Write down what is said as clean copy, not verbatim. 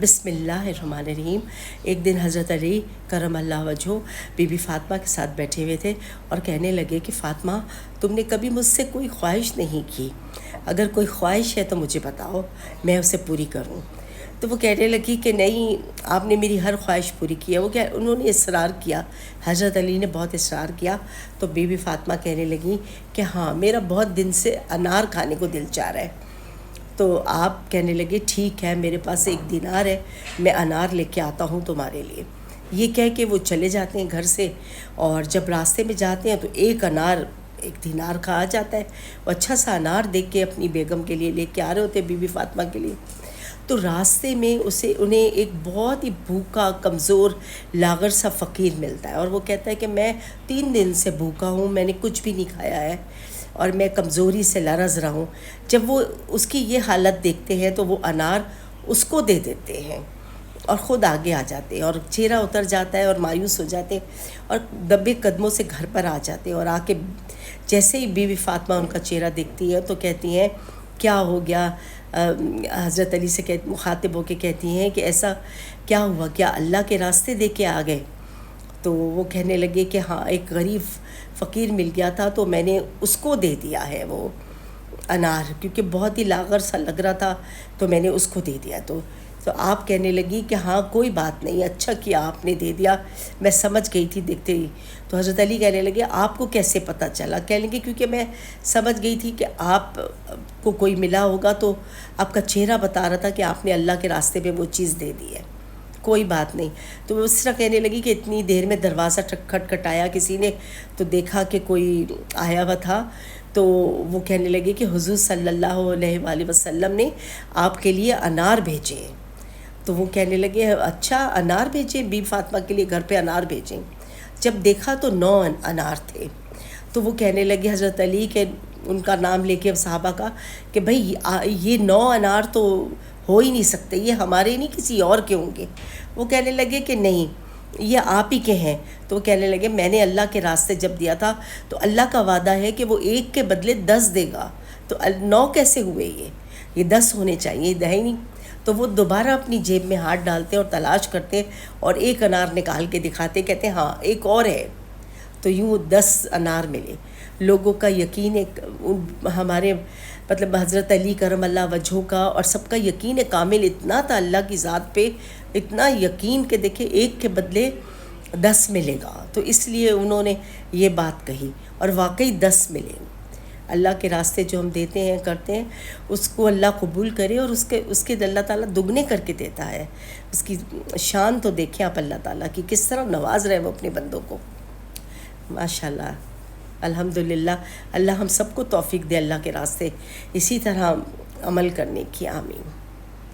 بسم اللہ الرحمن الرحیم۔ ایک دن حضرت علی کرم اللہ وجہہ بی بی فاطمہ کے ساتھ بیٹھے ہوئے تھے اور کہنے لگے کہ فاطمہ، تم نے کبھی مجھ سے کوئی خواہش نہیں کی، اگر کوئی خواہش ہے تو مجھے بتاؤ، میں اسے پوری کروں۔ تو وہ کہنے لگی کہ نہیں، آپ نے میری ہر خواہش پوری کی ہے۔ انہوں نے اصرار کیا، حضرت علی نے بہت اصرار کیا، تو بی بی فاطمہ کہنے لگی کہ ہاں، میرا بہت دن سے انار کھانے کو دل چاہ رہا ہے۔ تو آپ کہنے لگے ٹھیک ہے، میرے پاس 1 دینار ہے، میں انار لے کے آتا ہوں تمہارے لیے۔ یہ کہہ کے وہ چلے جاتے ہیں گھر سے، اور جب راستے میں جاتے ہیں تو 1 انار 1 دینار کا آ جاتا ہے۔ وہ اچھا سا انار دیکھ کے اپنی بیگم کے لیے لے کے آ رہے ہوتے ہیں، بی بی فاطمہ کے لیے۔ تو راستے میں انہیں ایک بہت ہی بھوکا، کمزور، لاغر سا فقیر ملتا ہے، اور وہ کہتا ہے کہ میں 3 دن سے بھوکا ہوں، میں نے کچھ بھی نہیں کھایا ہے اور میں کمزوری سے لرز رہا ہوں۔ جب وہ اس کی یہ حالت دیکھتے ہیں تو وہ انار اس کو دے دیتے ہیں اور خود آگے آ جاتے ہیں، اور چہرہ اتر جاتا ہے اور مایوس ہو جاتے ہیں، اور دبے قدموں سے گھر پر آ جاتے ہیں۔ اور آ کے جیسے ہی بی بی فاطمہ ان کا چہرہ دیکھتی ہے تو کہتی ہیں کیا ہو گیا؟ حضرت علی سے مخاطب ہو کے کہتی ہیں کہ ایسا کیا ہوا، کیا اللہ کے راستے دے کے آ گئے؟ تو وہ کہنے لگے کہ ہاں، ایک غریب فقیر مل گیا تھا تو میں نے اس کو دے دیا ہے وہ انار، کیونکہ بہت ہی لاغر سا لگ رہا تھا تو میں نے اس کو دے دیا۔ تو آپ کہنے لگی کہ ہاں، کوئی بات نہیں، اچھا کیا آپ نے دے دیا، میں سمجھ گئی تھی دیکھتے ہی۔ تو حضرت علی کہنے لگے آپ کو کیسے پتہ چلا؟ کہنے لگے کیونکہ میں سمجھ گئی تھی کہ آپ کو کوئی ملا ہوگا تو آپ کا چہرہ بتا رہا تھا کہ آپ نے اللہ کے راستے پہ وہ چیز دے دی ہے، کوئی بات نہیں۔ تو وہ اس طرح کہنے لگی کہ اتنی دیر میں دروازہ کھٹکھٹایا کسی نے، تو دیکھا کہ کوئی آیا ہوا تھا، تو وہ کہنے لگے کہ حضور صلی اللہ علیہ وآلہ وسلم نے آپ کے لیے انار بھیجے۔ تو وہ کہنے لگے اچھا، انار بھیجے؟ بی فاطمہ کے لیے گھر پہ انار بھیجیں؟ جب دیکھا تو 9 انار تھے۔ تو وہ کہنے لگے حضرت علی کہ ان کا نام لے کے صحابہ کا کہ بھئی یہ 9 انار تو ہو ہی نہیں سکتے، یہ ہمارے نہیں، کسی اور کے ہوں گے۔ وہ کہنے لگے کہ نہیں، یہ آپ ہی کے ہیں۔ تو وہ کہنے لگے میں نے اللہ کے راستے جب دیا تھا تو اللہ کا وعدہ ہے کہ وہ 1 کے بدلے 10 دے گا، تو 9 کیسے ہوئے؟ یہ 10 ہونے چاہیے، یہ 10 ہی نہیں۔ تو وہ دوبارہ اپنی جیب میں ہاتھ ڈالتے اور تلاش کرتے اور 1 انار نکال کے دکھاتے، کہتے ہاں، ایک اور ہے۔ تو یوں 10 انار ملے۔ لوگوں کا یقین ہمارے حضرت علی کرم اللہ وجہہ کا اور سب کا یقین کامل اتنا تھا اللہ کی ذات پہ، اتنا یقین کہ دیکھیں 1 کے بدلے 10 ملے گا، تو اس لیے انہوں نے یہ بات کہی، اور واقعی 10 ملے۔ اللہ کے راستے جو ہم دیتے ہیں، کرتے ہیں، اس کو اللہ قبول کرے، اور اس کے اللہ تعالیٰ دگنے کر کے دیتا ہے۔ اس کی شان تو دیکھیں آپ اللہ تعالیٰ کی، کس طرح نواز رہے وہ اپنے بندوں کو، ماشاءاللہ، الحمدللہ۔ اللہ ہم سب کو توفیق دے اللہ کے راستے اسی طرح عمل کرنے کی، آمین۔